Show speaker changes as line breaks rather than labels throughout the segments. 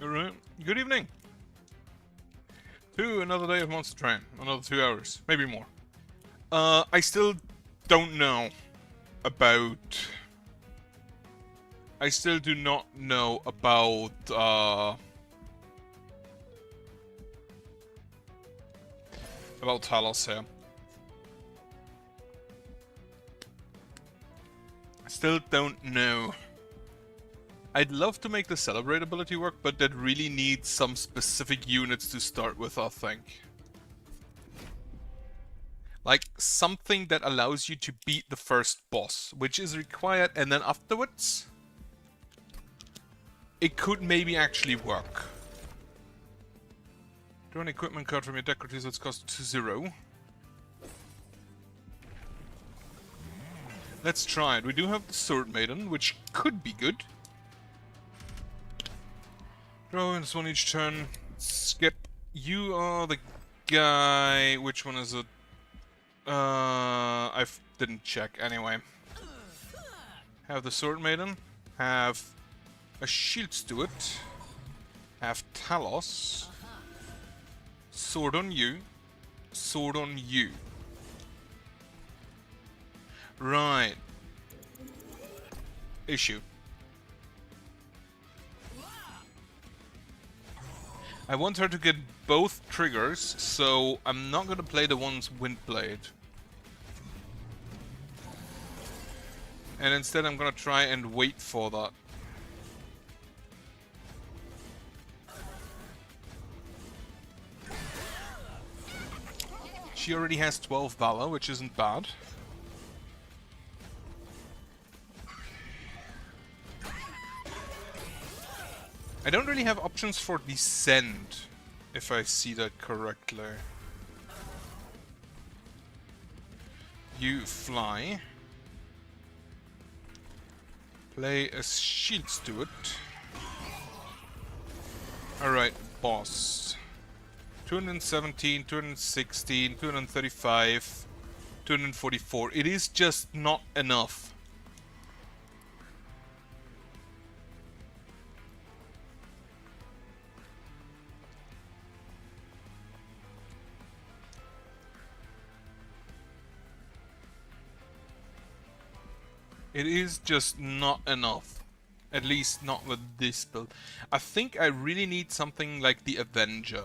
Alright. Good evening. To another day of Monster Train. Another 2 hours. Maybe more. I still don't know about... I still do not know about, about Talos here. I still don't know. I'd love to make the Celebrate ability work, but that really needs some specific units to start with, I think. Like, something that allows you to beat the first boss, which is required, and then afterwards, it could maybe actually work. Draw an equipment card from your deck, reduce its cost to 0. Let's try it. We do have the Sword Maiden, which could be good. Draw in one each turn. Skip. You are the guy. Which one is it? I didn't check anyway. Have the Sword Maiden. Have a Shield Steward. Have Talos. Sword on you. Sword on you. Right. Issue. I want her to get both triggers, so I'm not gonna play the one's Windblade. And instead I'm gonna try and wait for that. She already has 12 Valor, which isn't bad. I don't really have options for Descend, if I see that correctly. You fly. Play a Shield Steward. Alright, boss. 217, 216, 235, 244. It is just not enough. It is just not enough. At least not with this build. I think I really need something like the Avenger.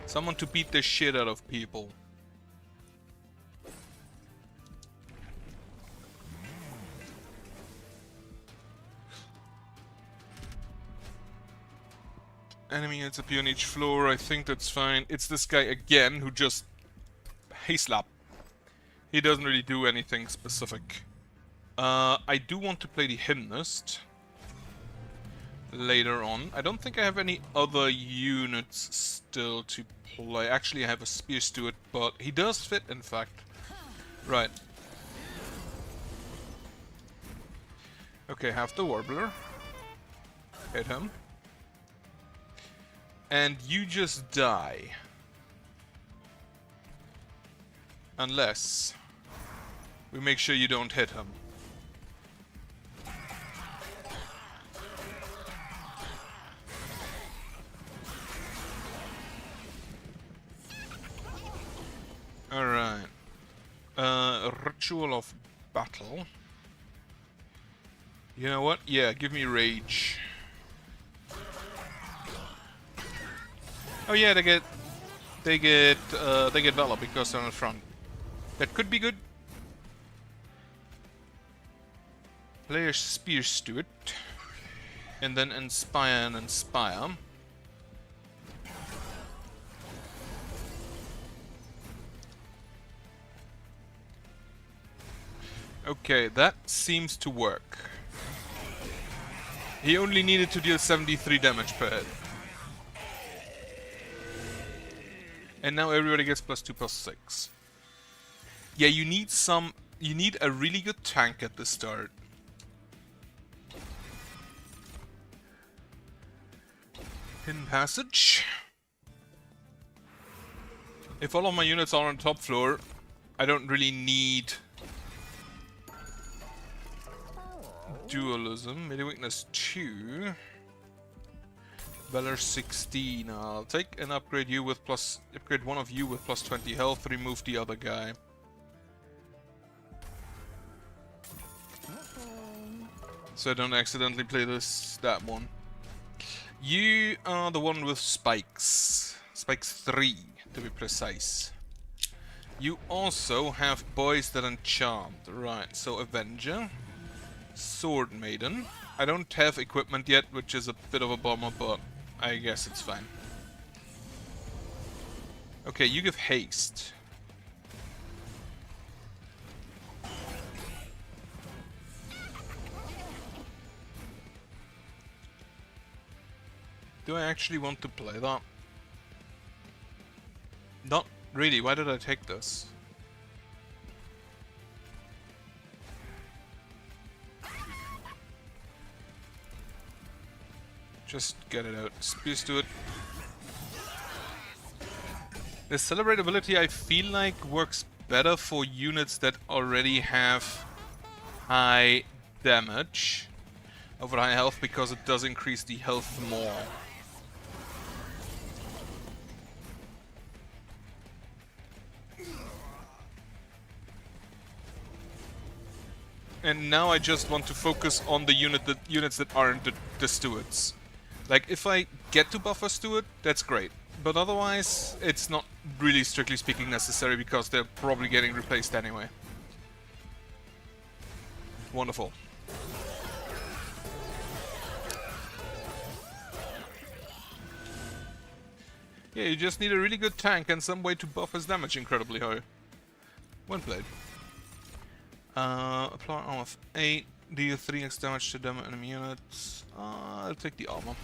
Someone to beat the shit out of people. Enemy hits appear on each floor, I think that's fine. It's this guy again who just... Hey slap. He doesn't really do anything specific. I do want to play the Hymnist later on. I don't think I have any other units still to play. Actually, I have a Spear Steward, but he does fit, in fact. Right. Okay, have the Warbler. Hit him. And you just die. Unless we make sure you don't hit him. Alright. Ritual of Battle. You know what? Yeah, give me Rage. Oh yeah, they get Valor because they're on the front. That could be good. Play a Spear Steward. And then Inspire and Inspire. Okay, that seems to work. He only needed to deal 73 damage per hit. And now everybody gets +2/+6. Yeah, you need a really good tank at the start. Hidden Passage. If all of my units are on top floor, I don't really need Dualism. Melee weakness 2. Valor 16. I'll take and upgrade you with upgrade one of you with plus 20 health, remove the other guy. So I don't accidentally play that one. You are the one with spikes. Spikes 3, to be precise. You also have boys that enchant. Right, so Avenger. Sword Maiden. I don't have equipment yet, which is a bit of a bummer, but I guess it's fine. Okay, you give haste. Do I actually want to play that? Not really. Why did I take this? Just get it out. Spears to it. The Celebrate ability, I feel like, works better for units that already have high damage over high health, because it does increase the health more. And now I just want to focus on the units that aren't the stewards. Like, if I get to buff a steward, that's great. But otherwise, it's not really, strictly speaking, necessary, because they're probably getting replaced anyway. Wonderful. Yeah, you just need a really good tank and some way to buff his damage incredibly high. Well played. Apply armor of 8, deal 3x damage to them enemy units. I'll take the armor.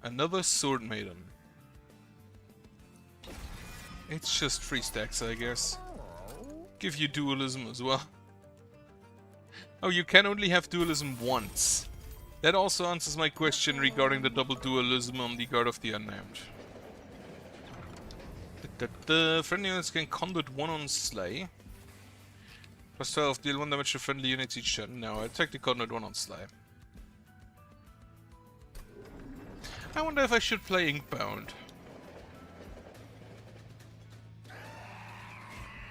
Another Sword Maiden. It's just 3 stacks, I guess. Give you dualism as well. Oh, you can only have dualism once. That also answers my question regarding the double dualism on the Guard of the Unnamed. The friendly units can conduit 1 on Slay. Plus 12, deal 1 damage to friendly units each turn. No, I'll take the conduit 1 on Slay. I wonder if I should play Inkbound.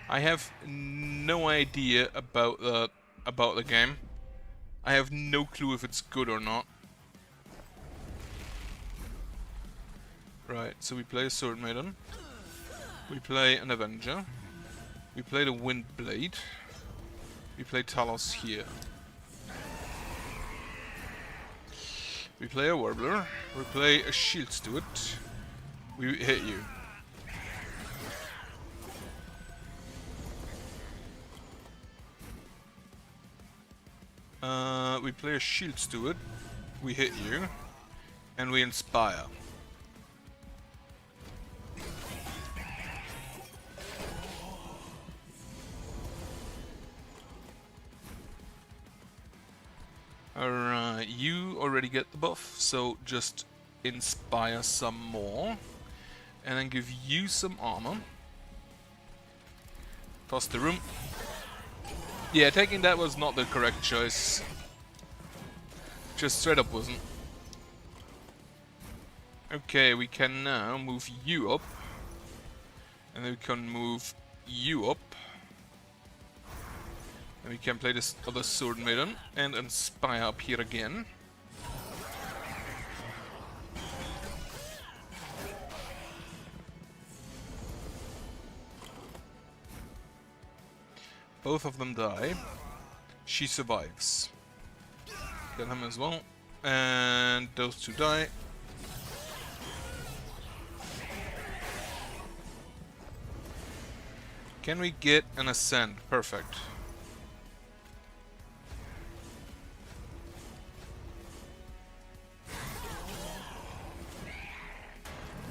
I have no idea about the game. I have no clue if it's good or not. Right, so we play a Sword Maiden. We play an Avenger. We play the Windblade. We play Talos here. We play a Warbler. We play a Shield Steward. We hit you. We play a Shield Steward. We hit you. And we Inspire. Alright, you already get the buff, so just Inspire some more. And then give you some armor. Toss the room. Yeah, taking that was not the correct choice. Just straight up wasn't. Okay, we can now move you up. And then we can move you up. And we can play this other Sword Maiden and Inspire up here again. Both of them die. She survives. Kill him as well. And those two die. Can we get an Ascend? Perfect.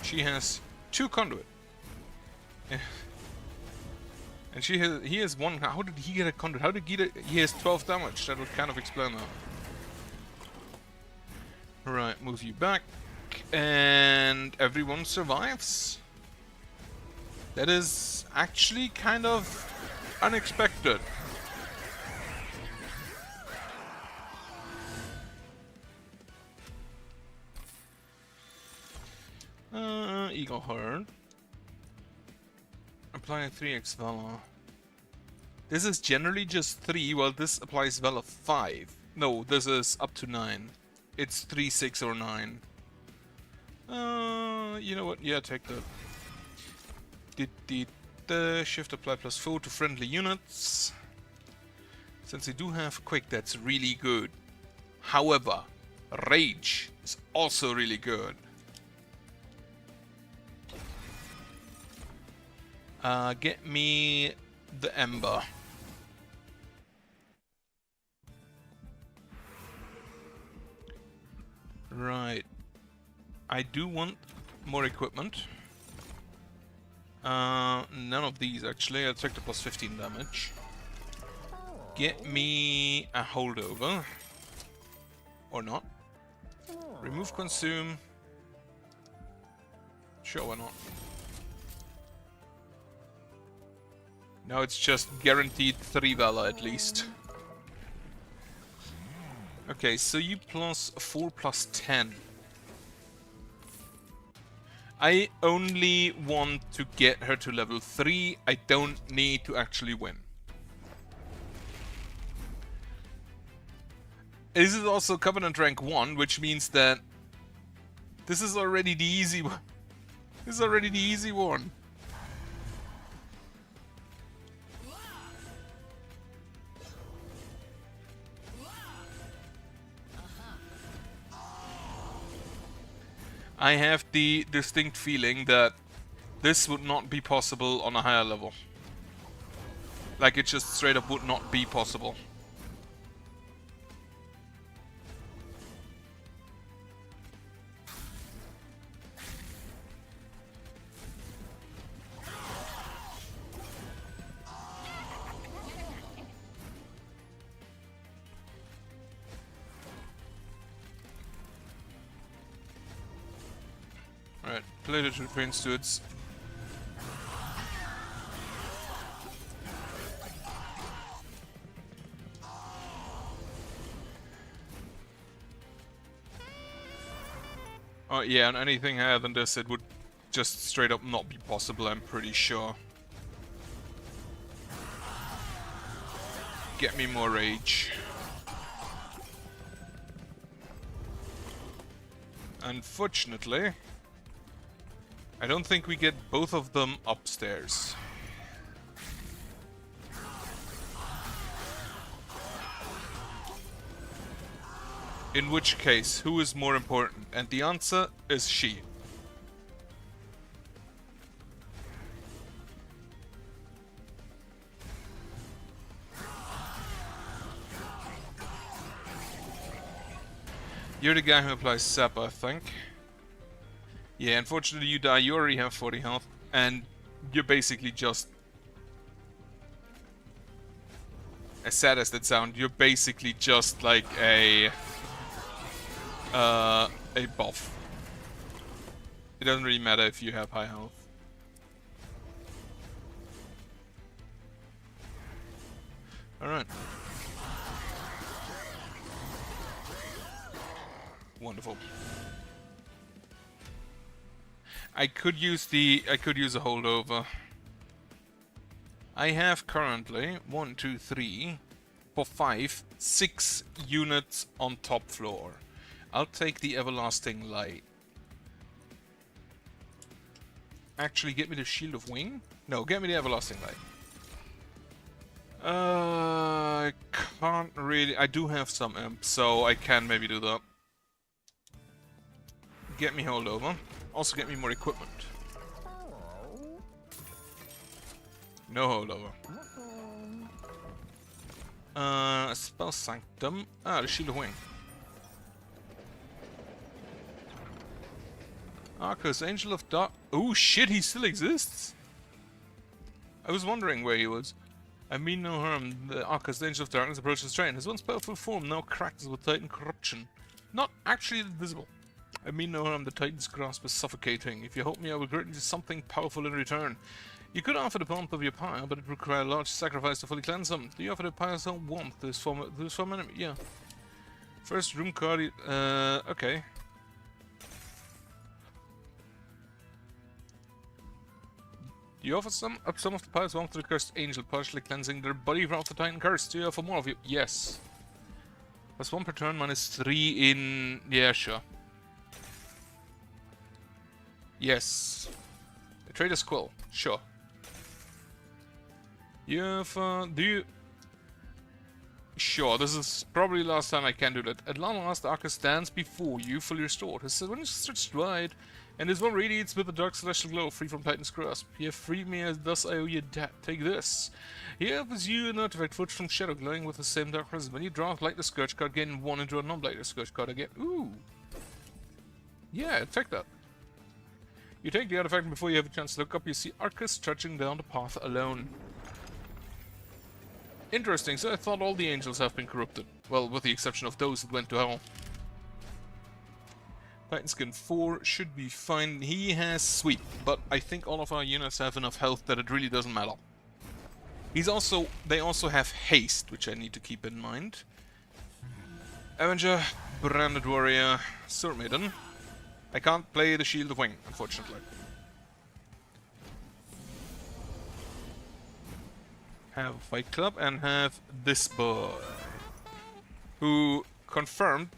She has 2 conduit. And he has 1. How did he get a conduit? How did he has 12 damage? That would kind of explain that. Right, move you back. And everyone survives. That is actually kind of unexpected. Eagle Herd. Applying 3x Valor. This is generally just 3, while this applies Valor 5. No, this is up to 9. It's 3, 6, or 9. You know what? Yeah, take that. The shift apply +4 to friendly units. Since they do have quick, that's really good. However, rage is also really good. Get me the Ember. Right. I do want more equipment. None of these actually. I'll take the +15 damage. Get me a holdover. Or not. Remove consume. Sure, why not? Now it's just guaranteed 3 Valor at least. Okay, so you +4 +10. I only want to get her to level 3. I don't need to actually win. This is also Covenant rank 1, which means that this is already the easy one. This is already the easy one. I have the distinct feeling that this would not be possible on a higher level. Like, it just straight up would not be possible. Alright, play the train stewards. Oh yeah, and anything higher than this, it would just straight up not be possible, I'm pretty sure. Get me more rage. Unfortunately, I don't think we get both of them upstairs. In which case, who is more important? And the answer is she. You're the guy who applies Sap, I think. Yeah, unfortunately you die, you already have 40 health, and you're basically just... As sad as that sounds, you're basically just like a buff. It doesn't really matter if you have high health. Alright. Wonderful. I could use a holdover. I have currently 1, 2, 3, 4, 5, 6 units on top floor. I'll take the Everlasting Light. Actually, get me the Shield of Wing? No, get me the Everlasting Light. I can't really... I do have some imps, so I can maybe do that. Get me holdover. Also get me more equipment. No holdover. Spell Sanctum. Ah, the Shield of Wing. Arcus, Angel of Dark. Oh shit, he still exists? I was wondering where he was. I mean no harm. The Arcus, the Angel of Darkness, approaches train. His once powerful form now cracks with Titan corruption. Not actually visible. I mean no harm, the Titan's grasp is suffocating. If you help me, I will grant you something powerful in return. You could offer the pomp of your pyre, but it would require a large sacrifice to fully cleanse him. Do you offer the pyre's own warmth to his former enemy? Yeah. First room card, okay. You offer up some of the piles belong to the cursed angel, partially cleansing their body from the Titan curse. Do you offer more of you? Yes. +1 per turn, -3 in... Yeah, sure. Yes. The Trader's Quill. Sure. You have, do you... Sure, this is probably the last time I can do that. At long last, Arcus stands before you, fully restored. His sun is stretched wide, and his one radiates with a dark celestial glow, free from Titan's grasp. You have freed me, as thus I owe you debt. Take this. Here offers you an artifact forged from shadow, glowing with the same dark presence. When you draw a Lightless Scourge card, gain 1 and draw a non-Lightless Scourge card again. Ooh. Yeah, take that. You take the artifact, and before you have a chance to look up, you see Arcus trudging down the path alone. Interesting, so I thought all the angels have been corrupted. Well, with the exception of those that went to hell. Titan Skin 4 should be fine. He has Sweep, but I think all of our units have enough health that it really doesn't matter. They also have Haste, which I need to keep in mind. Avenger, Branded Warrior, Sword Maiden. I can't play the Shield of Wing, unfortunately. Have Fight Club and have this boy, who confirmed.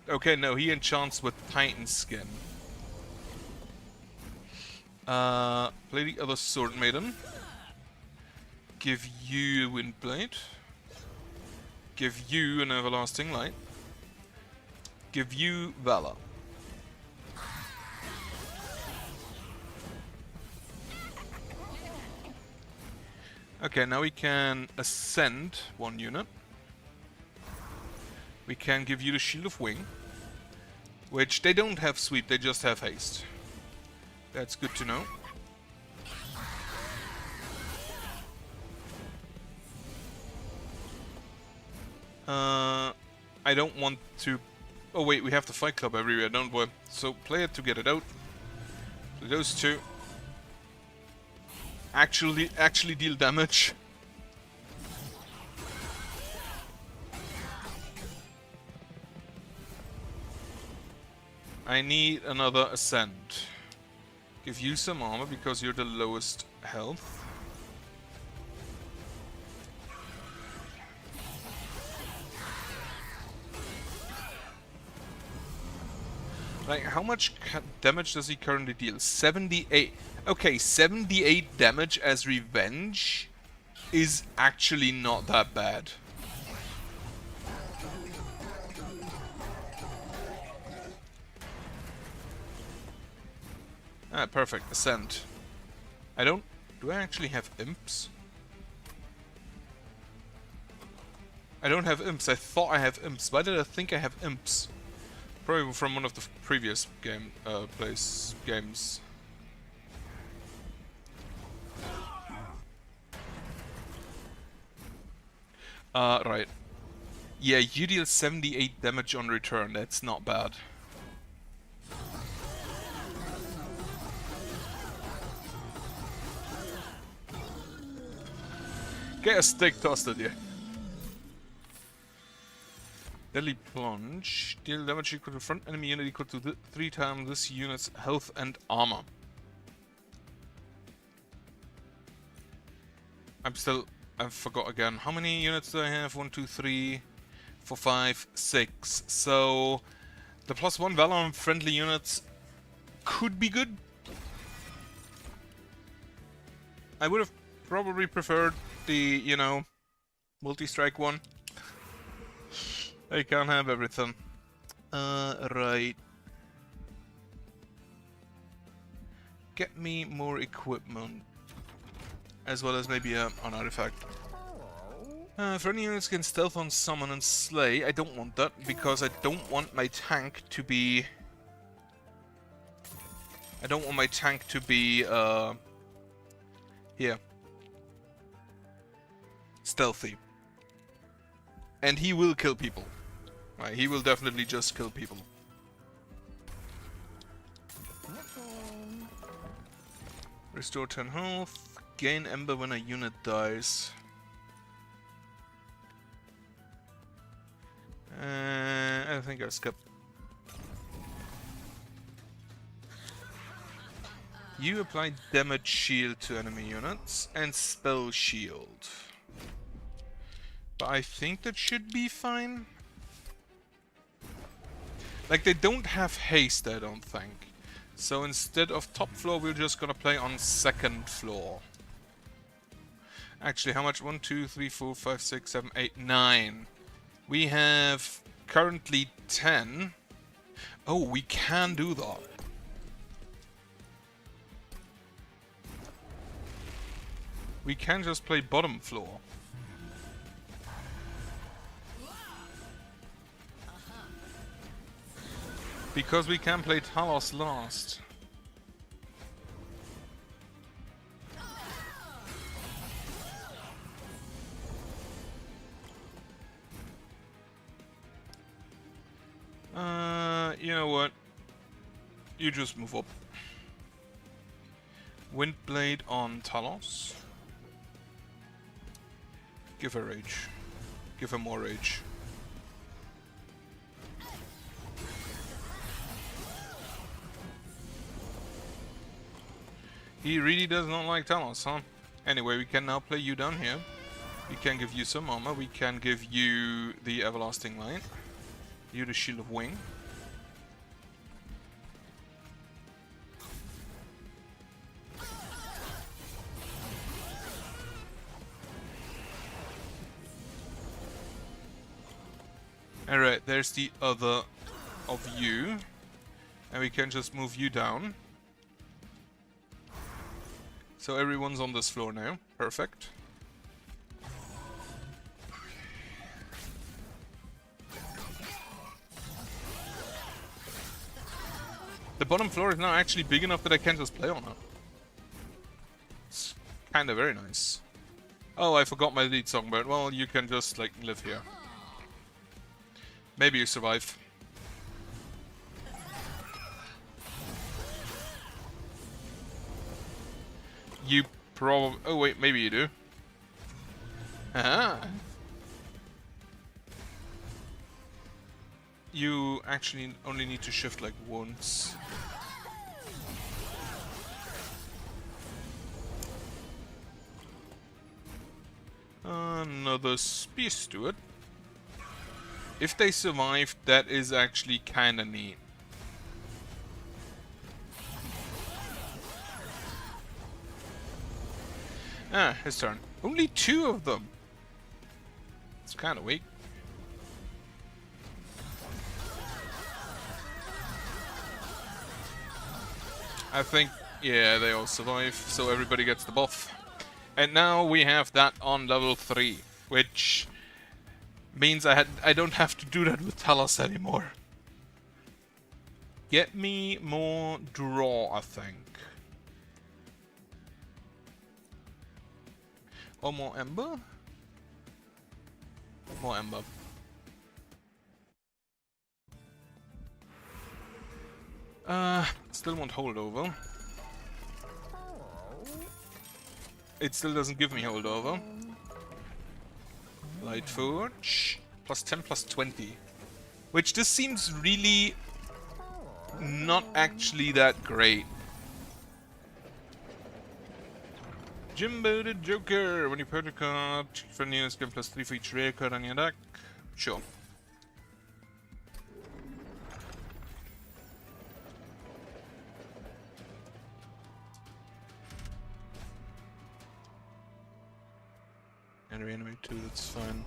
Okay, no, he enchants with Titan Skin. Play the other Sword Maiden. Give you Windblade. Give you an Everlasting Light. Give you Valor. Okay, now we can ascend 1 unit. We can give you the Shield of Wing, which they don't have Sweep, they just have Haste. That's good to know. I don't want to... Oh wait, we have the Fight Club everywhere, don't we? So play it to get it out. So those two actually deal damage. I need another Ascend. Give you some armor because you're the lowest health. Like, how much damage does he currently deal? 78. Okay, 78 damage as revenge is actually not that bad. Ah, perfect. Ascend. I don't... Do I actually have imps? I don't have imps. I thought I have imps. Why did I think I have imps? Probably from one of the previous games. Right. Yeah, you deal 78 damage on return. That's not bad. Get a stick tossed at you. Deadly Plunge. Deal damage equal to front enemy unit equal to 3 times this unit's health and armor. I forgot again. How many units do I have? 1, 2, 3, 4, 5, 6. So the +1 Valor on friendly units could be good. I would have probably preferred the, you know, multi-strike one. I can't have everything. Right. Get me more equipment. As well as maybe an artifact. For any units can stealth on summon and slay. I don't want that because I don't want my tank to be... here. Stealthy. And he will kill people. Right, he will definitely just kill people. Restore 10 health. Gain Ember when a unit dies. I think I'll skip. You apply damage shield to enemy units and spell shield. But I think that should be fine. Like, they don't have haste, I don't think. So instead of top floor, we're just gonna play on second floor. Actually, how much? 1, 2, 3, 4, 5, 6, 7, 8, 9. We have currently 10. Oh, we can do that. We can just play bottom floor. Because we can play Talos last. You know what? You just move up. Windblade on Talos. Give her rage. Give her more rage. He really does not like Talos, huh? Anyway, we can now play you down here. We can give you some armor. We can give you the Everlasting Light. You the Shield of Wing. Alright, there's the other of you. And we can just move you down. So everyone's on this floor now. Perfect. The bottom floor is now actually big enough that I can just play on it. It's kinda very nice. Oh, I forgot my lead songbird. Well, you can just, like, live here. Maybe you survive. You probably... Oh wait, maybe you do. Aha! You actually only need to shift like once. Another Spear Steward. If they survive, that is actually kinda neat. Ah, his turn. Only 2 of them. It's kinda weak. I think, yeah, they all survive, so everybody gets the buff. And now we have that on level 3, which means I don't have to do that with Talos anymore. Get me more draw, I think. Or more Ember? More Ember. Still won't hold over. It still doesn't give me hold over. Light Forge. Plus 10, plus 20. Which just seems really not actually that great. Jimbo the Joker. When you put a card, friendly units get plus 3 for each rare card on your deck. Sure. And reanimate 2, that's fine.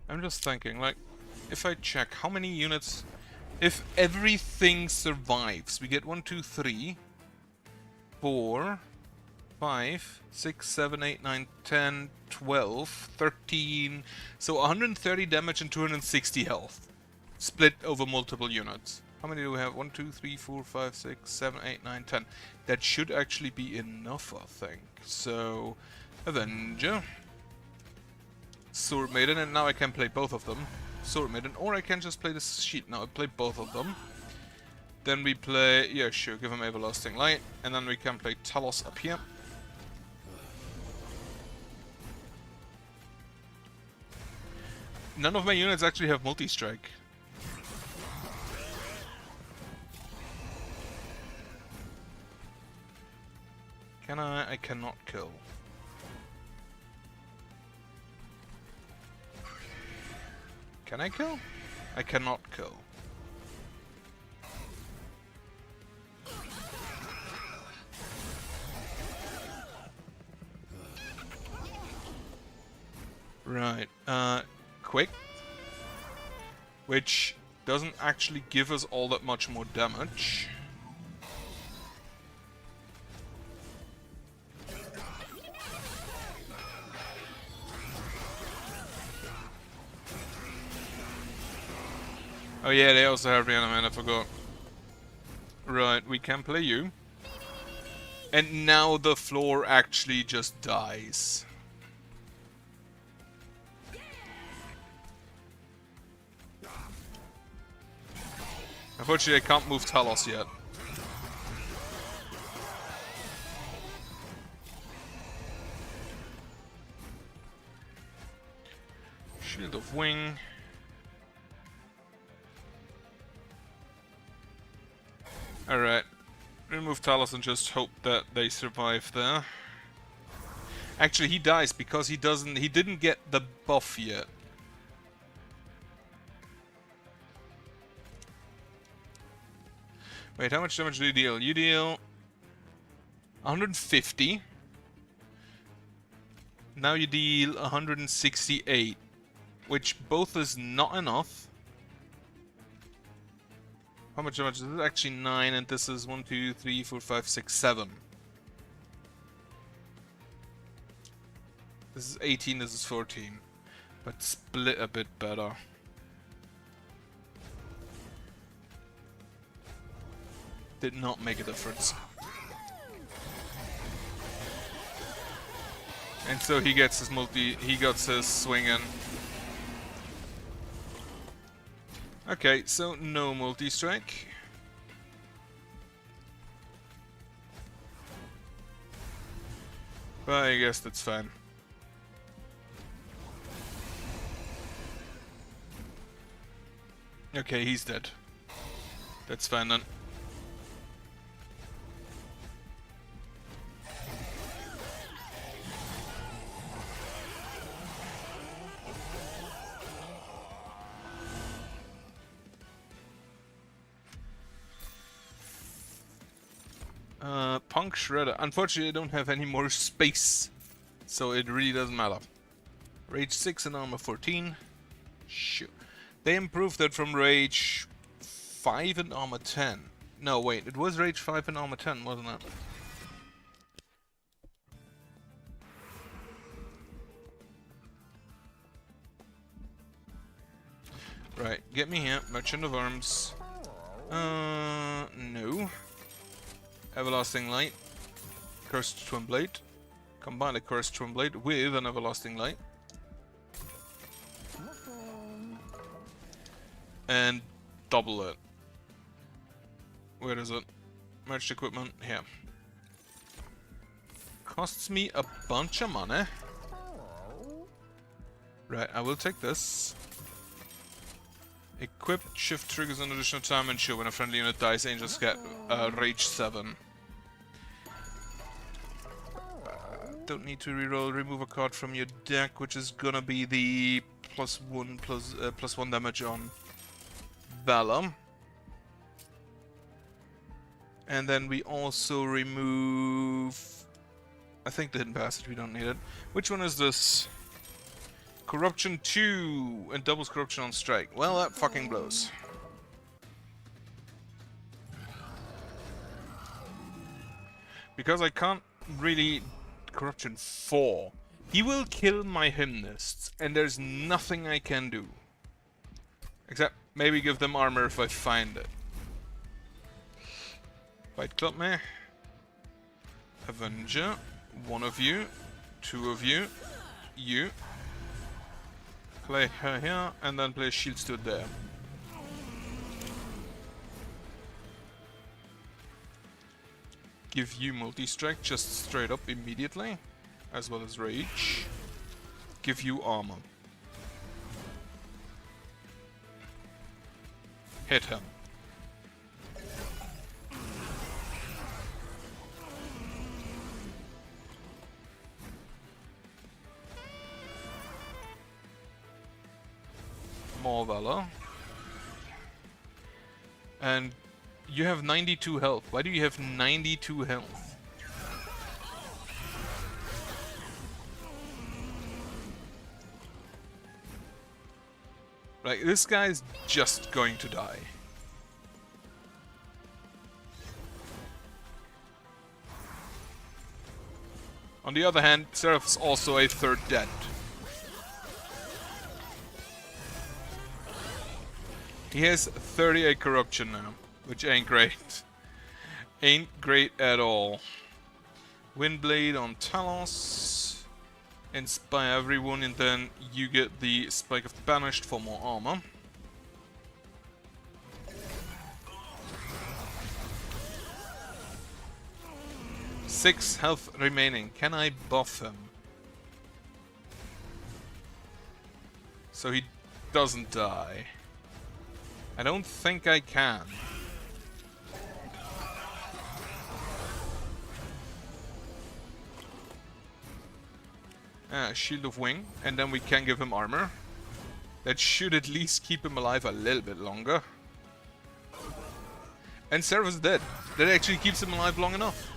I'm just thinking, like, if I check how many units, if everything survives, we get 1, 2, 3, 4, 5, 6, 7, 8, 9, 10, 12, 13, so 130 damage and 260 health. Split over multiple units. How many do we have? 1, 2, 3, 4, 5, 6, 7, 8, 9, 10. That should actually be enough, I think. So, Avenger. Sword Maiden, and now I can play both of them. Sword Maiden, or I can just play this sheet. Now I play both of them. Then we play, yeah sure, give him Everlasting Light, and then we can play Talos up here. None of my units actually have multi-strike. Can I? I cannot kill. Can I kill? I cannot kill. Right, quick. Which doesn't actually give us all that much more damage. Oh yeah, they also have Reanimate, I forgot. Right, we can play you. And now the floor actually just dies. Unfortunately, I can't move Talos yet. Shield of Wing. Alright. Remove Talos and just hope that they survive there. Actually, he dies because he didn't get the buff yet. Wait, how much damage do you deal? You deal 150. Now you deal 168, which both is not enough. How much damage? This is actually 9, and this is 1, 2, 3, 4, 5, 6, 7. This is 18, this is 14. But split a bit better. Did not make a difference. And so he gets his swing in. Okay, so no multi-strike. But I guess that's fine. Okay, he's dead. That's fine then. Punk Shredder. Unfortunately, I don't have any more space, so it really doesn't matter. Rage 6 and armor 14. Shoot. They improved that from Rage 5 and armor 10. No, wait, it was Rage 5 and armor 10, wasn't it? Right, get me here. Merchant of Arms. No. Everlasting Light. Cursed Twin Blade. Combine a Cursed Twin Blade with an Everlasting Light. And double it. Where is it? Merged equipment. Here. Costs me a bunch of money. Right, I will take this. Equipped, shift triggers an additional time and show when a friendly unit dies, angels get Rage 7. Don't need to reroll, remove a card from your deck, which is gonna be the plus one damage on Valor. And then we also remove... I think the Hidden Passage, we don't need it. Which one is this? Corruption 2 and doubles corruption on strike. Well, that fucking blows. Because I can't really... Corruption 4. He will kill my Hymnists, and there's nothing I can do. Except maybe give them armor if I find it. Fight Club me. Avenger. One of you. Two of you. You. Play her here, and then play Shield Stood there. Give you multi-strike just straight up immediately, as well as Rage. Give you armor. Hit him. more valor. And you have 92 health. Why do you have 92 health? Like, this guy's just going to die. On the other hand, Seraph's also a third dead. He has 38 corruption now, which ain't great. Ain't great at all. Windblade on Talos. Inspire everyone, and then you get the Spike of the Banished for more armor. Six health remaining. Can I buff him? So he doesn't die. I don't think I can. Shield of Wing, and then we can give him armor. That should at least keep him alive a little bit longer. And Seraph is dead. That actually keeps him alive long enough.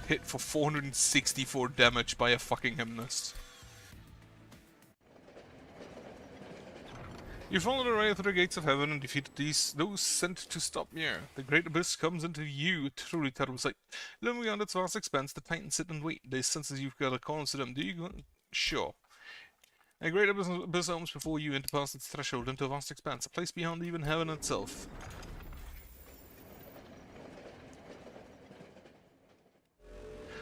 Hit for 464 damage by a fucking Hymnist. You followed array through the gates of heaven and defeated those sent to stop you. The great abyss comes into view, truly terrible sight. Looming beyond its vast expanse, the titans sit and wait. They sense as you've got a call to them. Do you go? Sure. A great abyss opens before you into past its threshold into a vast expanse, a place beyond even heaven itself.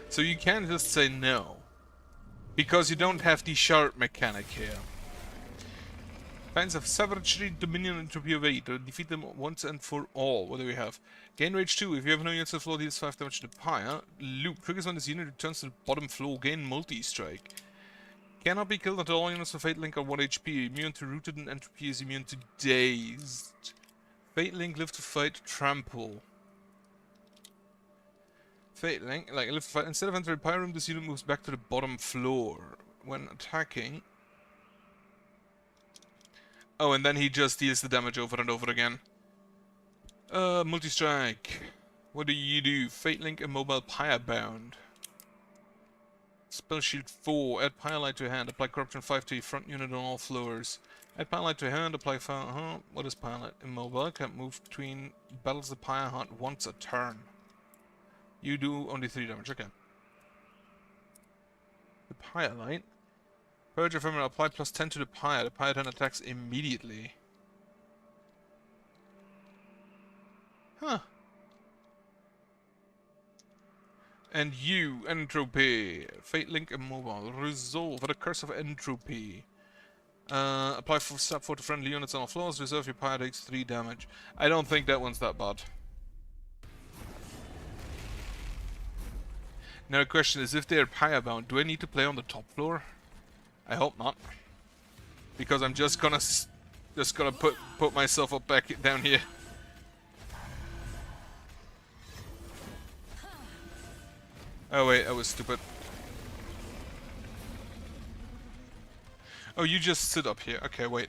So you can't just say no, because you don't have the shard mechanic here. Finds of savagery, dominion, entropy of 8. Defeat them once and for all. What do we have? Gain rage 2. If you have no units on the floor, deals 5 damage to the pyre. Loop. Triggers when this unit returns to the bottom floor. Gain multi-strike. Cannot be killed until all units of Fate Link are 1 HP. Immune to rooted, and entropy is immune to dazed. Fate Link live to fight, trample. Fate Link, like, live to fight. Instead of entering pyre room, this unit moves back to the bottom floor. When attacking... Oh, and then he just deals the damage over and over again. Multi-strike. What do? Fate Link Immobile Pyre Bound. Spell Shield 4. Add Pyre Light to hand. Apply Corruption 5 to your front unit on all floors. Add Pyre Light to hand. Apply fire. What is Pyre Light? Immobile. Can't move between battles the Pyre Heart once a turn. You do only 3 damage. Okay. The Pyre Light. Purge Ephemeral, apply plus 10 to the pyre. The pyre then attacks immediately. Huh. And you, Entropy. Fate Link Immobile. Resolve with a Curse of Entropy. Apply for step 4 to friendly units on all floors. Reserve your pyre takes 3 damage. I don't think that one's that bad. Now the question is, if they're pyre bound, do I need to play on the top floor? I hope not, because I'm just gonna put myself up back down here. Oh wait, that was stupid. Oh, you just sit up here. Okay, wait.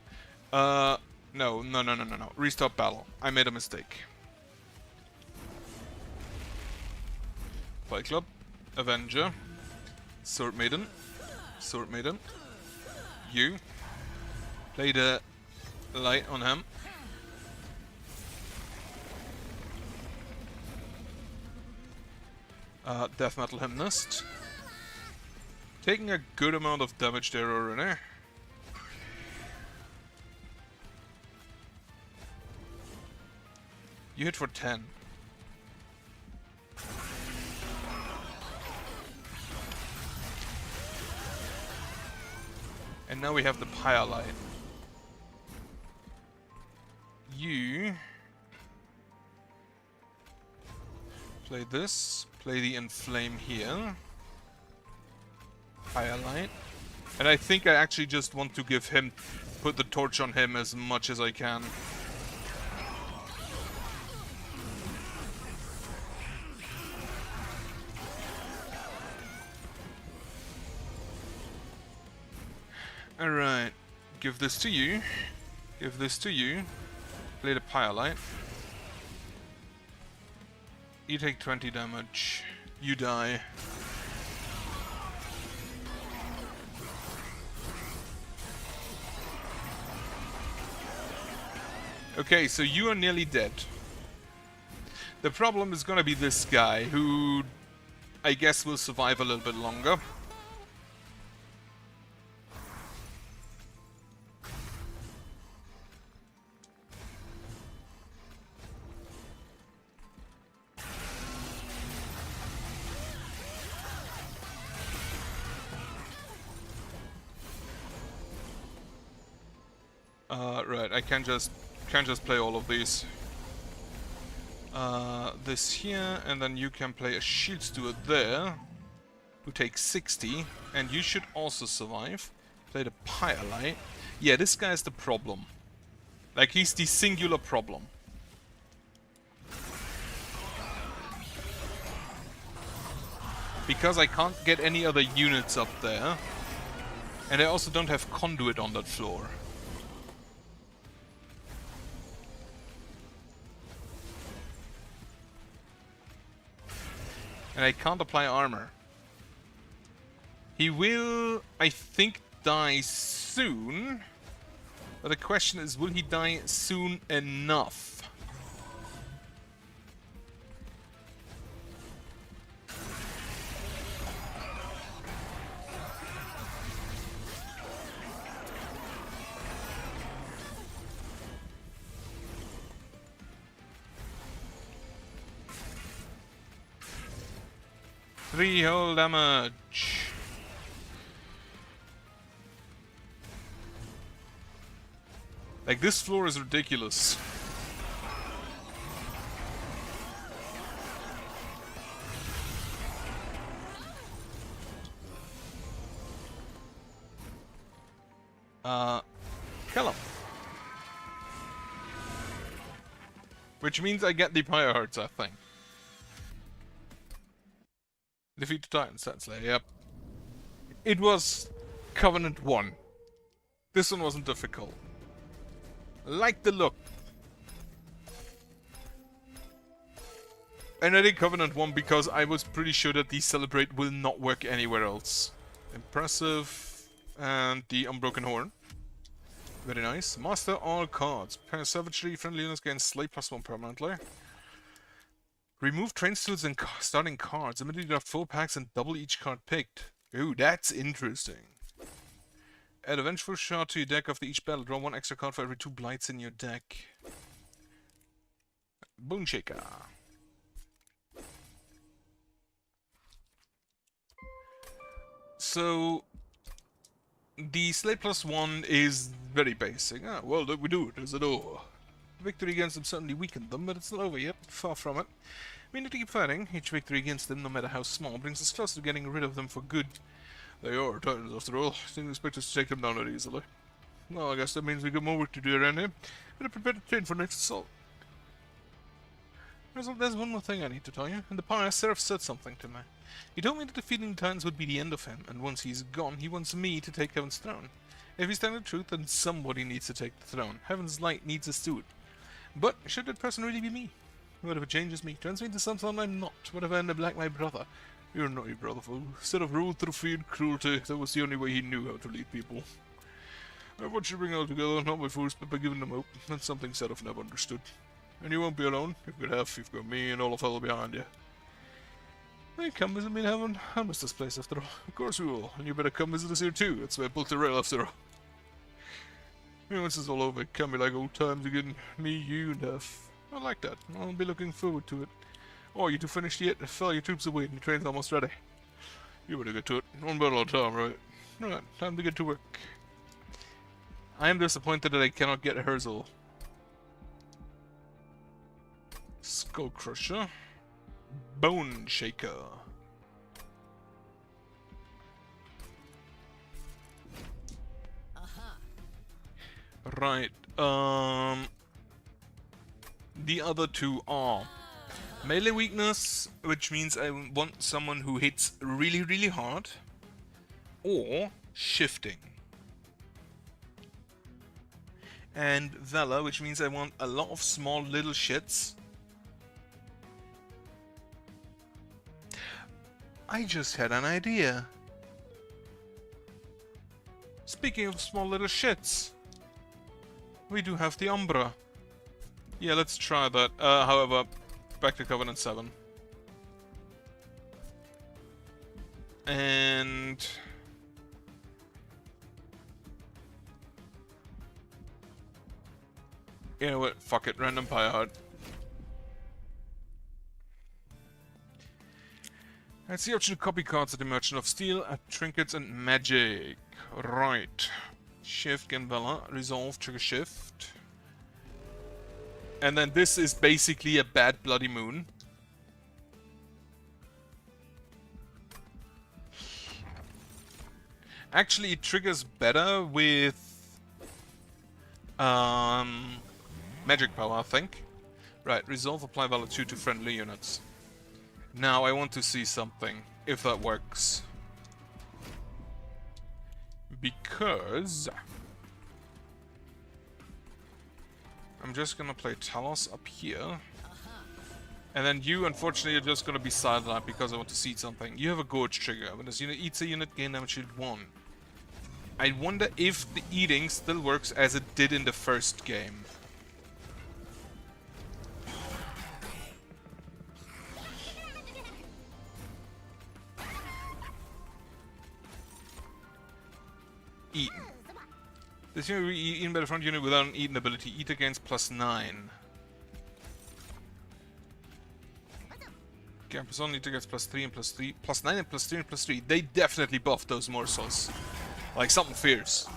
No. Restart battle. I made a mistake. Fight Club, Avenger, Sword Maiden, Sword Maiden. You play the light on him. Death Metal Hymnist. Taking a good amount of damage there already. You hit for 10. And now we have the Pyre Light. You play this, play the Inflame here. Pyre Light. And I think I actually just want to give him, put the torch on him as much as I can. Alright. Give this to you. Give this to you. Play the Pyrelite. You take 20 damage. You die. Okay, so you are nearly dead. The problem is gonna be this guy, who I guess will survive a little bit longer. Right, I can't just play all of these. This here, and then you can play a Shield Steward there, who takes 60, and you should also survive. Play the Pyrelite. Yeah, this guy's the problem. Like, he's the singular problem. Because I can't get any other units up there, and I also don't have conduit on that floor. And I can't apply armor. He will, I think, die soon. But the question is, will he die soon enough? Three whole damage. Like, this floor is ridiculous. Kill him. Which means I get the Pyre Hearts, I think. Defeat the Titan Sensei, yep. It was Covenant 1. This one wasn't difficult. I like the look. And I did Covenant 1 because I was pretty sure that the Celebrate will not work anywhere else. Impressive. And the Unbroken Horn. Very nice. Master all cards. Pair Savagery, friendly units gain Slay +1 permanently. Remove train stools and starting cards. Immediately draft 4 packs and double each card picked. Ooh, that's interesting. Add a Vengeful Shot to your deck after each battle. Draw 1 extra card for every 2 blights in your deck. Boneshaker. So, the Slay +1 is very basic. Ah, well, look, we do it. There's a door. Victory against them certainly weakened them, but it's not over yet. Far from it. We need to keep fighting. Each victory against them, no matter how small, brings us closer to getting rid of them for good. They are Titans, after all. Didn't expect us to take them down that easily. Well, I guess that means we got more work to do around here. Better prepare to train for next assault. There's one more thing I need to tell you. In the past, Seraph said something to me. He told me that defeating the Titans would be the end of him, and once he's gone, he wants me to take Heaven's throne. If he's telling the truth, then somebody needs to take the throne. Heaven's light needs a steward. But should that person really be me? What if it changes me, turns me into something I'm not? What if I end up like my brother? You're not your brother, fool. Instead of rule through fear and cruelty, that was the only way he knew how to lead people. I want you to bring it all together, not by force, but by giving them hope. That's something Seraph never understood. And you won't be alone. You've got me and all of hell behind you. Hey, come visit me in heaven. I'll miss this place after all. Of course we will. And you better come visit us here too. That's why I built the rail after all. Once it's all over, it can be like old times again. Me, you, and Duff. I like that. I'll be looking forward to it. Oh, you two finished yet? Fell your troops away and your train's almost ready. You better get to it. One battle at a time, right? Alright, time to get to work. I am disappointed that I cannot get Herzl. Skull Crusher. Bone Shaker. Right, the other two are melee weakness, which means I want someone who hits really, really hard, or shifting. and Valor, which means I want a lot of small little shits. I just had an idea. Speaking of small little shits, we do have the Umbra. Yeah, let's try that. However, back to Covenant 7. And... you know what? Fuck it. Random Pyre Heart. Let's see option to copy cards at the Merchant of Steel, Trinkets and Magic. Right. Shift, gain Valor, Resolve, trigger Shift. And then this is basically a bad Bloody Moon. Actually, it triggers better with magic power, I think. Right, Resolve, apply Valor 2 to friendly units. Now I want to see something, if that works. Because... I'm just gonna play Talos up here. And then you, unfortunately, are just gonna be sidelined because I want to see something. You have a Gorge trigger. When this unit eats a unit, gain damage shield 1. I wonder if the eating still works as it did in the first game. Eaten. This unit will be eaten by the front unit without an eaten ability. Eat against +9. Campus only against +3 and +3. +9 and +3 and +3. They definitely buffed those morsels. Like something fierce.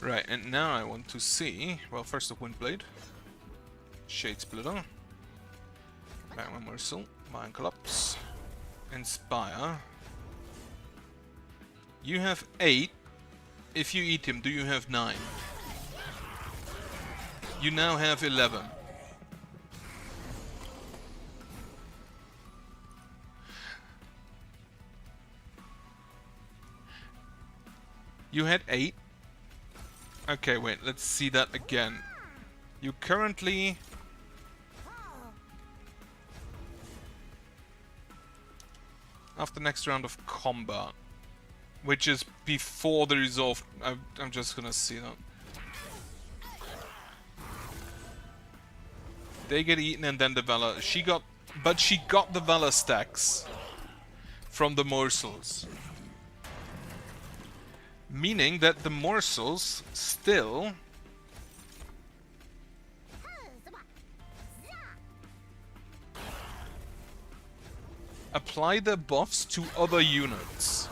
Right, and now I want to see... well, first the Windblade. Shade Splitter. Magma Morsel. Mind Collapse. Inspire. You have 8. If you eat him, do you have 9? You now have 11. You had 8. Okay, wait, let's see that again. You currently... after next round of combat, which is before the resolve, I'm just gonna see that. They get eaten and then the Valor. But she got the Valor stacks from the morsels. Meaning that the morsels still apply their buffs to other units.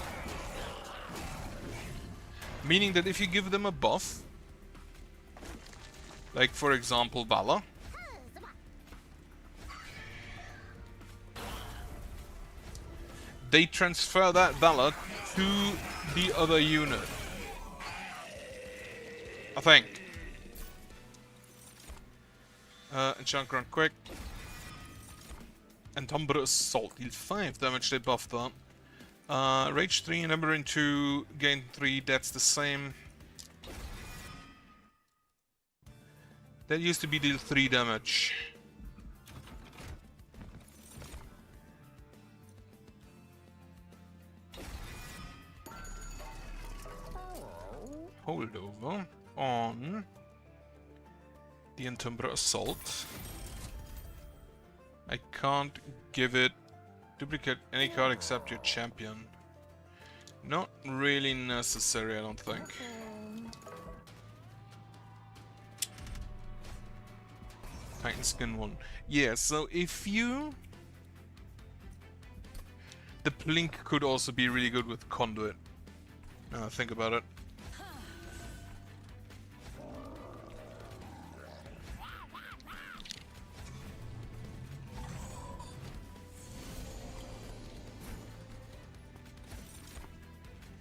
Meaning that if you give them a buff, like for example Valor, they transfer that Valor to the other unit. I think. Enchant Grunt quick. And Umbra Assault. Deal 5 damage, they buffed that. Rage 3, numbering 2, gain 3, that's the same. That used to be deal 3 damage. Holdover on the Entumbra Assault. I can't give it duplicate any card except your champion. Not really necessary, I don't think. Titan Skin 1. Yeah, so if you... the Blink could also be really good with Conduit. Now think about it.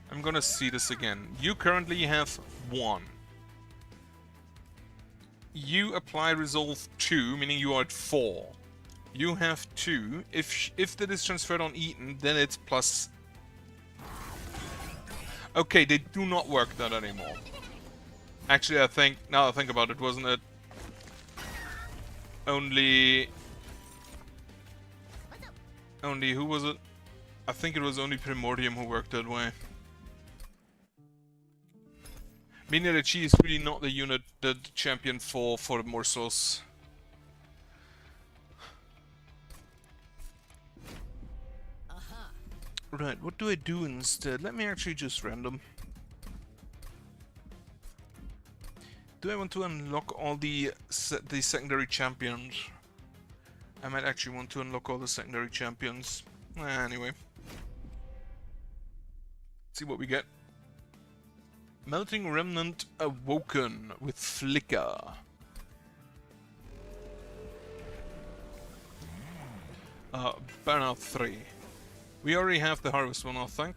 I'm gonna see this again. You currently have 1. You apply Resolve 2, meaning you are at 4. You have 2. If that is transferred on Eaton, then it's Okay, they do not work that anymore. Actually, I think, now I think about it, wasn't it only... who was it? I think it was only Primordium who worked that way. Meaning that she is really not the unit, the champion for Morsos. Right, what do I do instead? Let me actually just random. Do I want to unlock all the secondary champions? I might actually want to unlock all the secondary champions. Anyway. See what we get. Melting Remnant Awoken with Flicker. Burnout 3. We already have the Harvest one, I think.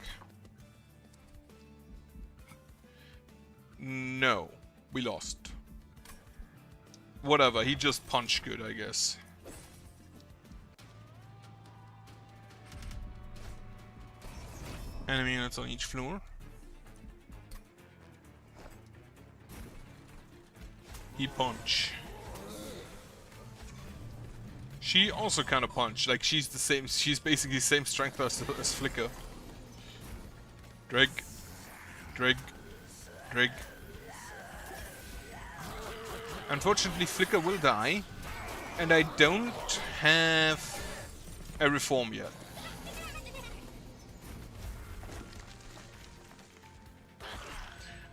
No. We lost. Whatever, he just punched good, I guess. Enemy units on each floor. He punch. She also kind of punch. Like she's the same. She's basically the same strength as Flicker. Dreg. Dreg. Dreg. Unfortunately, Flicker will die, and I don't have a reform yet.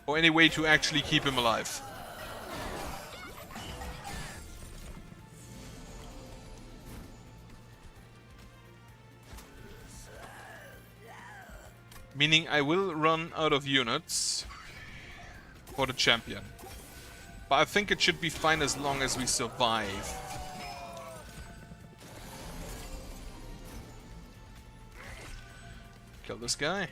Or any way to actually keep him alive. Meaning I will run out of units for the champion. But I think it should be fine as long as we survive. Kill this guy.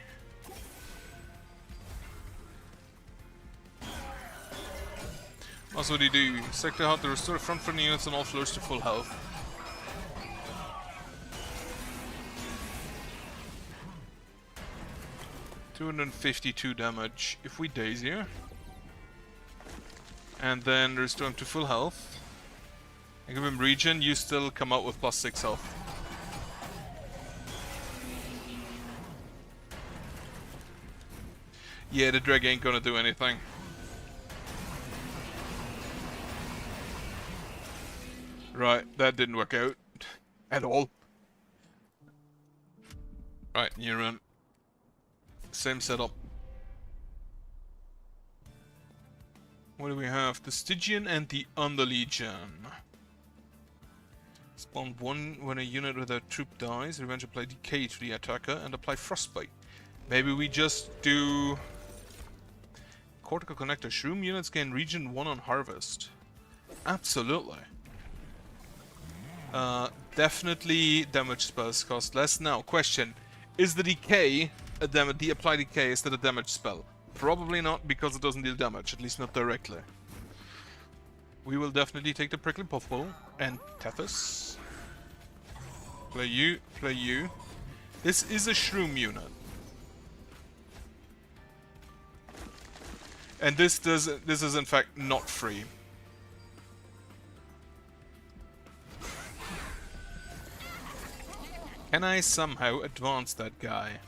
Also, what do you do? Sector Hunt to restore front front units on all floors to full health. $252 damage if we daze here. And then restore him to full health. I give him regen, you still come out with +6 health. Yeah, the drag ain't gonna do anything. Right, that didn't work out. At all. Right, new run. Same setup. What do we have? The Stygian and the Underlegion. Spawn 1 when a unit with a troop dies. Revenge apply decay to the attacker and apply frostbite. Maybe we just do... Cortical Connector. Shroom units gain region 1 on harvest. Absolutely. Definitely damage spells cost less. Now, question. Is the decay, the apply decay, is that a damage spell? Probably not, because it doesn't deal damage, at least not directly. We will definitely take the Prickly Puffball and Tethys. Play you, play you. This is a Shroom unit. And this is in fact not free. Can I somehow advance that guy?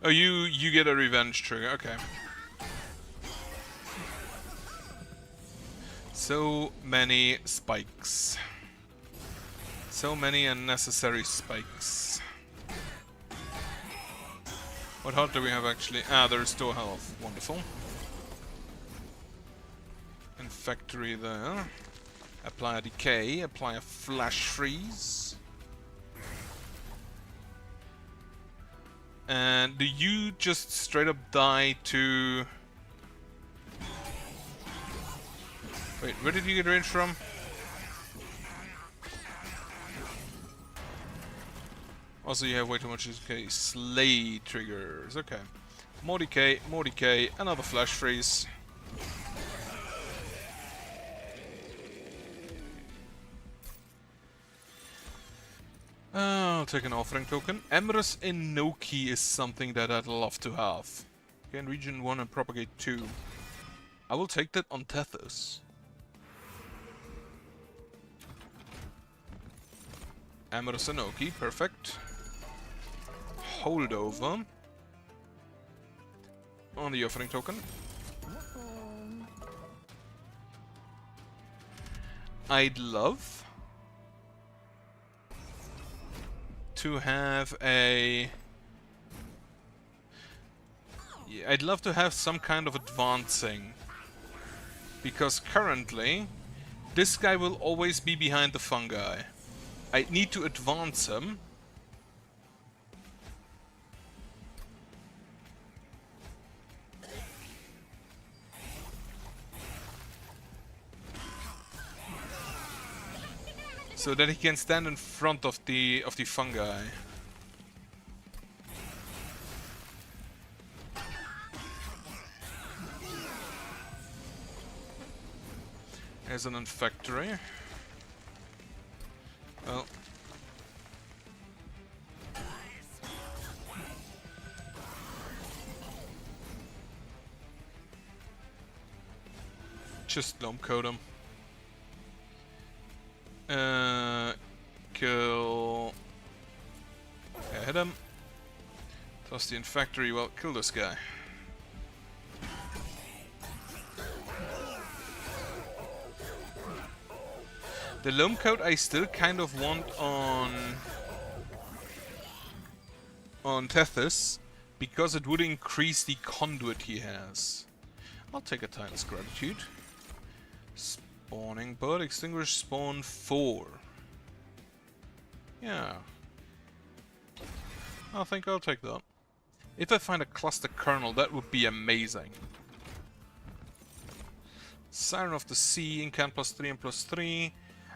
Oh, you get a revenge trigger, okay. So many spikes. So many unnecessary spikes. What health do we have actually? Ah, there's still health. Wonderful. Infectory there. Apply a decay, apply a flash freeze. And do you just straight up die to... Wait, where did you get range from? Also, you have way too much decay. Slay triggers. Okay. More decay, another flash freeze. Oh I'll take an offering token. Emrys Enoki is something that I'd love to have. Gain region 1 and propagate 2. I will take that on Tethys. Emrys Enoki, perfect. Holdover. On the offering token. I'd love to have a... Yeah, I'd love to have some kind of advancing. Because currently, this guy will always be behind the fungi. I need to advance him. So that he can stand in front of the fungi. As an infectory. Well. Just loam coat him. Kill... Yeah, hit him. Toss the infectory, well, kill this guy. The loam coat I still kind of want on Tethys, because it would increase the conduit he has. I'll take a Titan's Gratitude. Spawning bird, extinguish spawn 4. Yeah. I think I'll take that. If I find a cluster kernel, that would be amazing. Siren of the Sea, incant +3 and +3.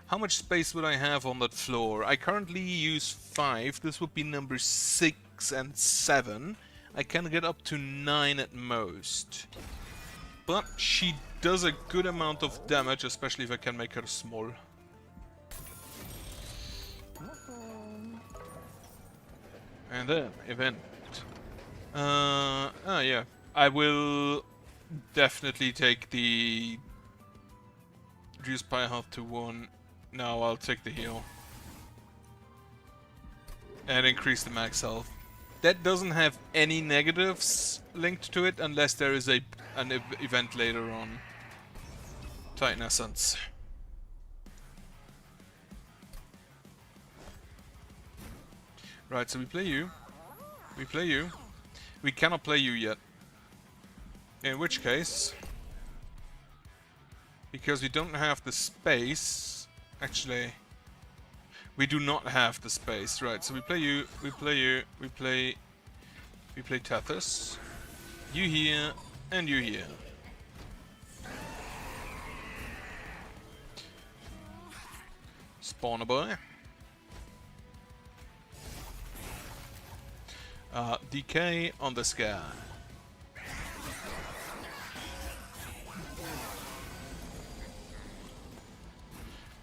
How much space would I have on that floor? I currently use 5. This would be number 6 and 7. I can get up to 9 at most. But she does a good amount of damage, especially if I can make her small. And then, event. Yeah. I will definitely take the... reduce Pyre health to 1. No, I'll take the heal. And increase the max health. That doesn't have any negatives linked to it unless there is an event later on. Titan Essence. Right, so we play you. We play you. We cannot play you yet. In which case... because we don't have the space... Actually... we do not have the space. Right, so we play you, we play you, we play Tethys. You here, and you here. Spawner boy. Decay on the sky.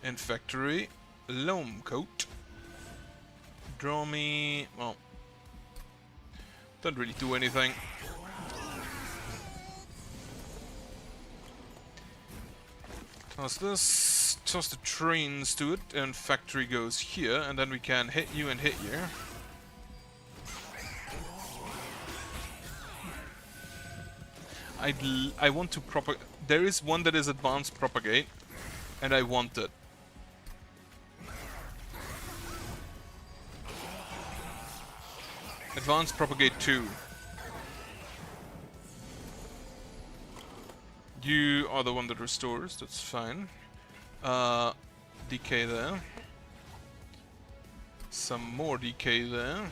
Infectory. Loam coat. Draw me... well... don't really do anything. Toss this. Toss the trains to it. And factory goes here. And then we can hit you and hit you. I want to propagate... there is one that is advanced propagate. And I want it. Advanced propagate 2. You are the one that restores, that's fine. Decay there. Some more decay there.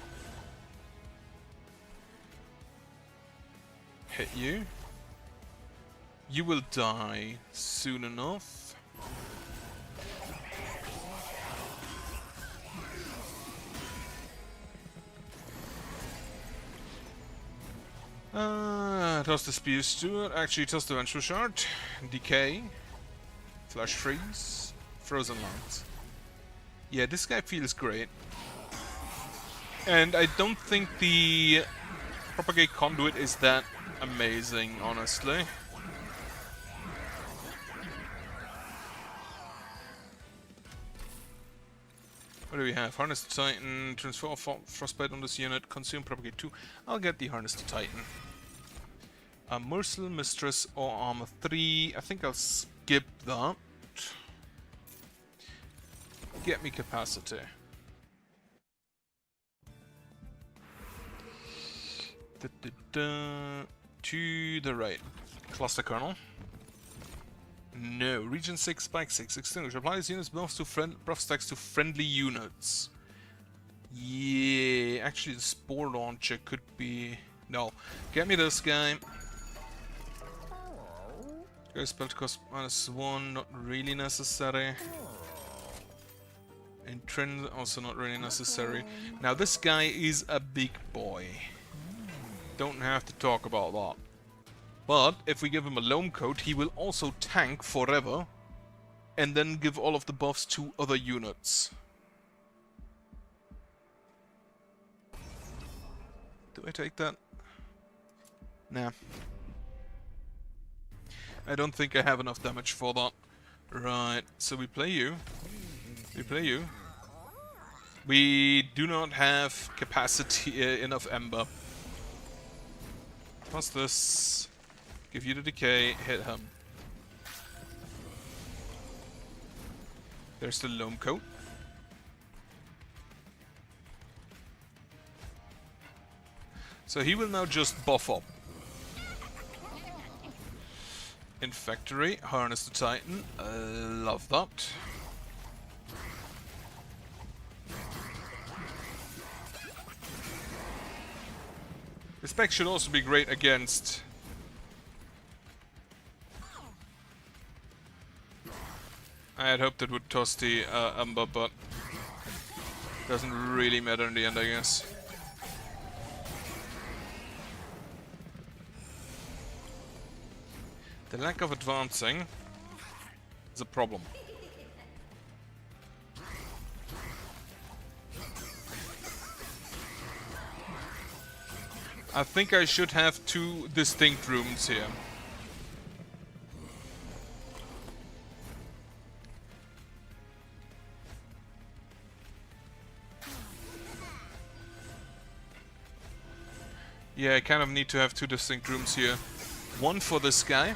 Hit you. You will die soon enough. Toss the Spear Steward. Actually, toss the Vengeful Shard. Decay. Flash Freeze. Frozen Lance. Yeah, this guy feels great. And I don't think the Propagate Conduit is that amazing, honestly. What do we have? Harness the Titan, transfer Frostbite on this unit, consume Propagate 2. I'll get the Harness the Titan. Merciless Mistress or Armor 3. I think I'll skip that. Get me capacity. To the right. Cluster Kernel. No. Region 6, Spike 6. Extinguish. Apply this unit's buffs stacks to friendly units. Yeah. Actually, the Spore Launcher could be... No. Get me this guy. Spell cost -1. Not really necessary. And trend also not really necessary. Now this guy is a big boy. Don't have to talk about that. But if we give him a Loam Coat, he will also tank forever. And then give all of the buffs to other units. Do I take that? Nah. I don't think I have enough damage for that. Right, so we play you. We play you. We do not have capacity enough Ember. What's this? Give you the decay, hit him. There's the Loam Coat. So he will now just buff up. Infectory, Harness the Titan. Love that. This spec should also be great against... I had hoped it would toss the Ember, but doesn't really matter in the end, I guess. The lack of advancing is a problem. I think I should have two distinct rooms here. Yeah, I kind of need to have two distinct rooms here. One for this guy.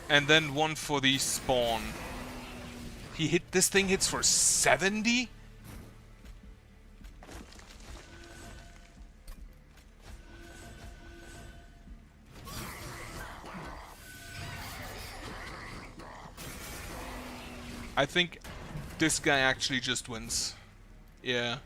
And then one for the spawn. This thing hits for 70? I think this guy actually just wins. Yeah.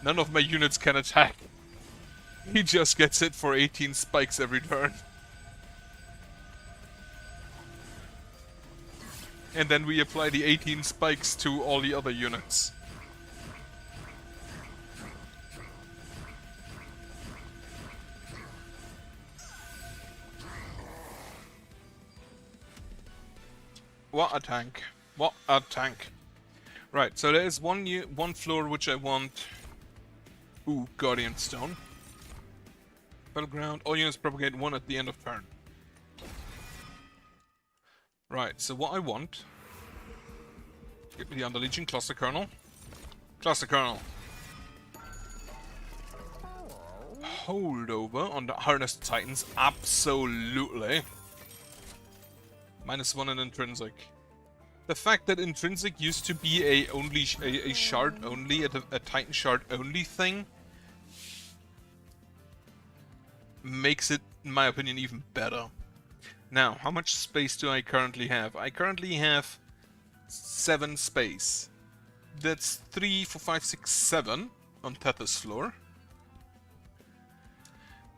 None of my units can attack. He just gets hit for 18 spikes every turn. And then we apply the 18 spikes to all the other units. What a tank. What a tank. Right, so there is one floor which I want. Ooh, Guardian Stone. Battleground. All units propagate one at the end of turn. Right, so what I want... Give me the Underlegion Cluster Kernel. Cluster Kernel. Holdover on the Harness Titans. Absolutely. -1 in Intrinsic. The fact that Intrinsic used to be a shard only, a Titan shard only thing, makes it, in my opinion, even better. Now, how much space do I currently have? I currently have 7 space. That's 3, 4, 5, 6, 7 on Tethys floor.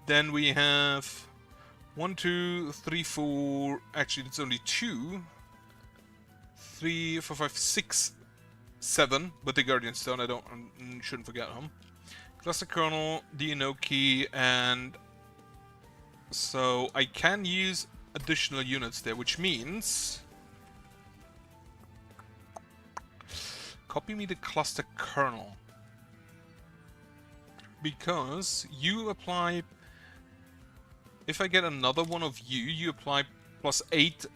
Then we have 1, 2, 3, 4. Actually, it's only 2. 3, 4, 5, 6, 7 with the Guardian Stone. I shouldn't forget him. Cluster Kernel, the Inoki, and so I can use additional units there, which means copy me the Cluster Kernel, because you apply. If I get another one of you, you apply +8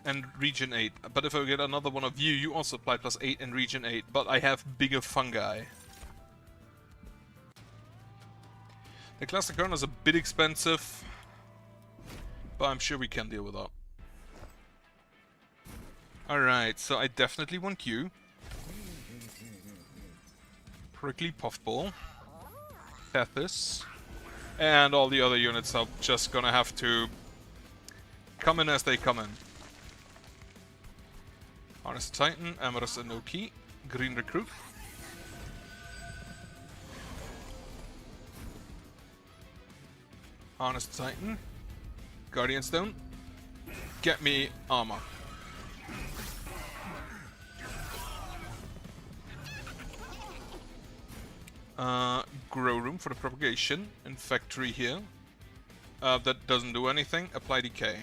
and region 8. But if I get another one of you, you also apply +8 and region 8. But I have bigger fungi. The Cluster Kernel is a bit expensive, but I'm sure we can deal with that. Alright, so I definitely want you. Prickly Puffball. Tethys. And all the other units are just gonna have to come in as they come in. Harness Titan, Amorous Inoki, Green Recruit. Harness Titan, Guardian Stone, get me armor. Grow Room for the propagation in factory here. That doesn't do anything. Apply decay.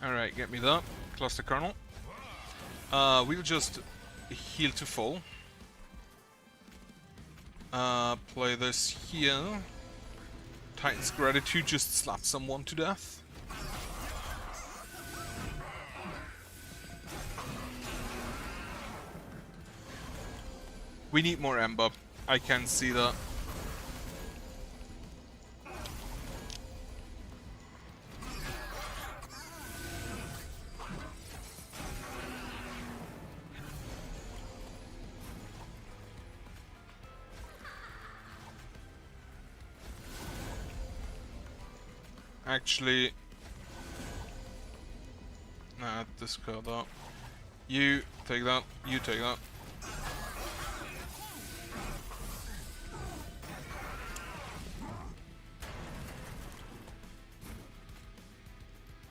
Alright, get me that. Cluster Kernel. We'll just heal to full. Play this here. Titan's Gratitude, just slap someone to death. We need more Ember. I can see that. Actually, nah, discard that. You take that. You take that.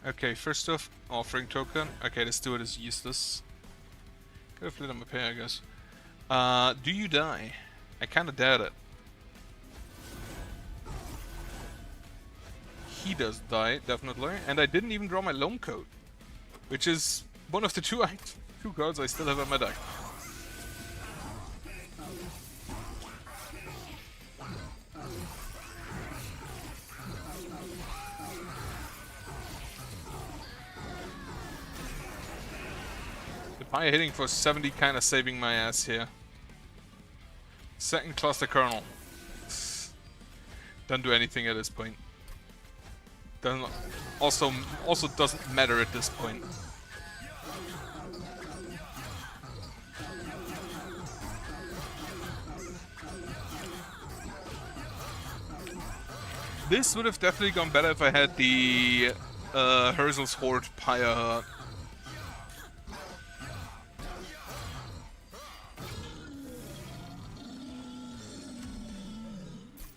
Okay, first off, offering token. Okay, this steward is useless. Could have lit him up here, I guess. Do you die? I kinda doubt it. He does die, definitely. And I didn't even draw my Loam Coat, which is one of the two cards I still have in my deck. High hitting for 70 kind of saving my ass here. Second Cluster Kernel. Doesn't do anything at this point. Doesn't also doesn't matter at this point. This would have definitely gone better if I had the Herzl's Horde Pyre.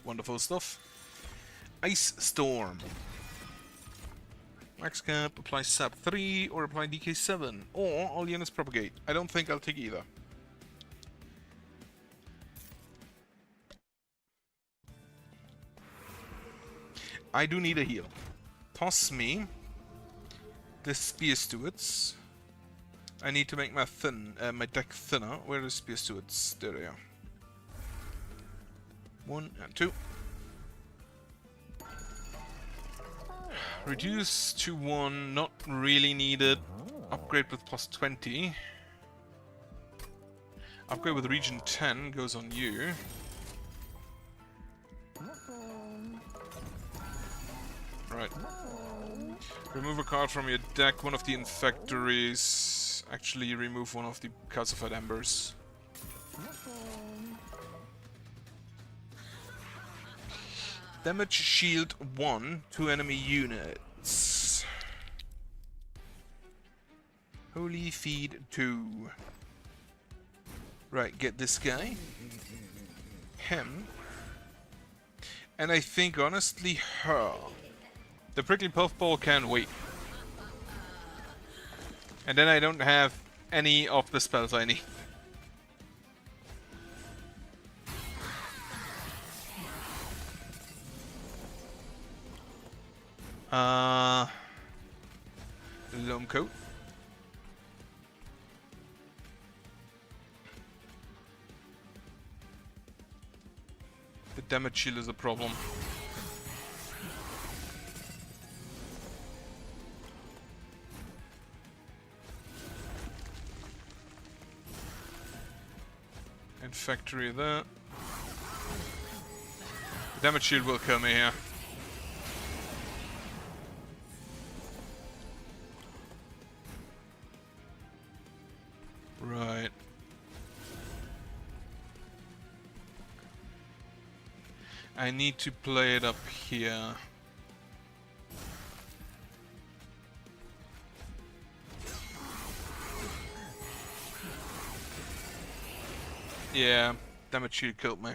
Wonderful stuff. Ice Storm. Max cap, apply SAP 3 or apply DK 7. Or all units propagate. I don't think I'll take either. I do need a heal. Toss me the Spear Stewards. I need to make my deck thinner. Where are the Spear Stewards? There they are. 1 and 2. Reduce to 1, not really needed. Upgrade with +20. Upgrade with region 10 goes on you. Right. Remove a card from your deck, one of the Infectories. Actually, remove one of the Calcified Embers. Damage shield 1 to enemy units. Holy Feed 2. Right, get this guy. Him. And I think, honestly, her. The prickly puffball can wait. And then I don't have any of the spells I need. Loam coat. The damage shield is a problem. And factory there. The damage shield will kill me here. Right. I need to play it up here. Yeah, damage shield killed me.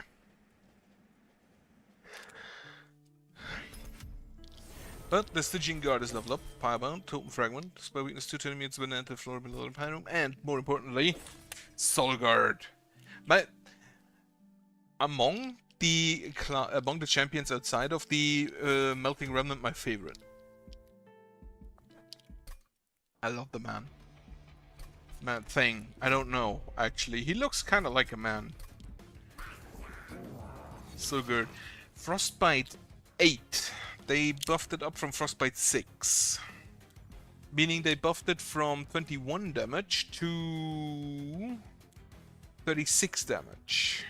But the Stygian Guard is leveled up, Firebound, Totem Fragment, Spell Weakness 2 to enemies when enter floor below the Pyro, and more importantly, Soul Guard. But among the champions outside of the Melting Remnant, my favorite. I love the man. Man thing. I don't know, actually. He looks kind of like a man. So good. Frostbite 8. They buffed it up from Frostbite 6. Meaning they buffed it from 21 damage to 36 damage.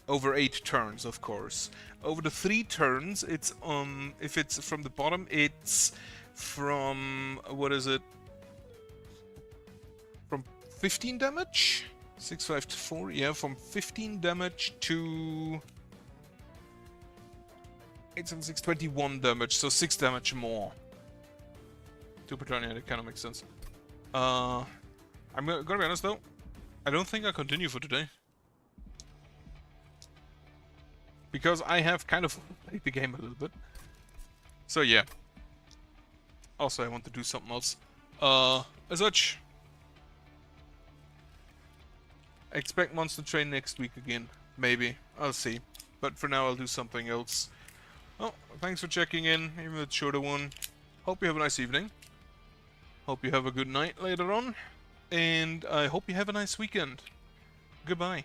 Over 8 turns, of course. Over the 3 turns, it's if it's from the bottom, it's from what is it? From 15 damage? 6, 5 to 4, yeah, from 15 damage to 8, 7, 6, 21 damage, so 6 damage more. 2 per turn, yeah, that kind of makes sense. I'm gonna be honest though, I don't think I'll continue for today. Because I have kind of played the game a little bit. So yeah. Also I want to do something else. As such, expect Monster Train next week again. Maybe. I'll see. But for now I'll do something else. Well, thanks for checking in, even with a shorter one. Hope you have a nice evening. Hope you have a good night later on. And I hope you have a nice weekend. Goodbye.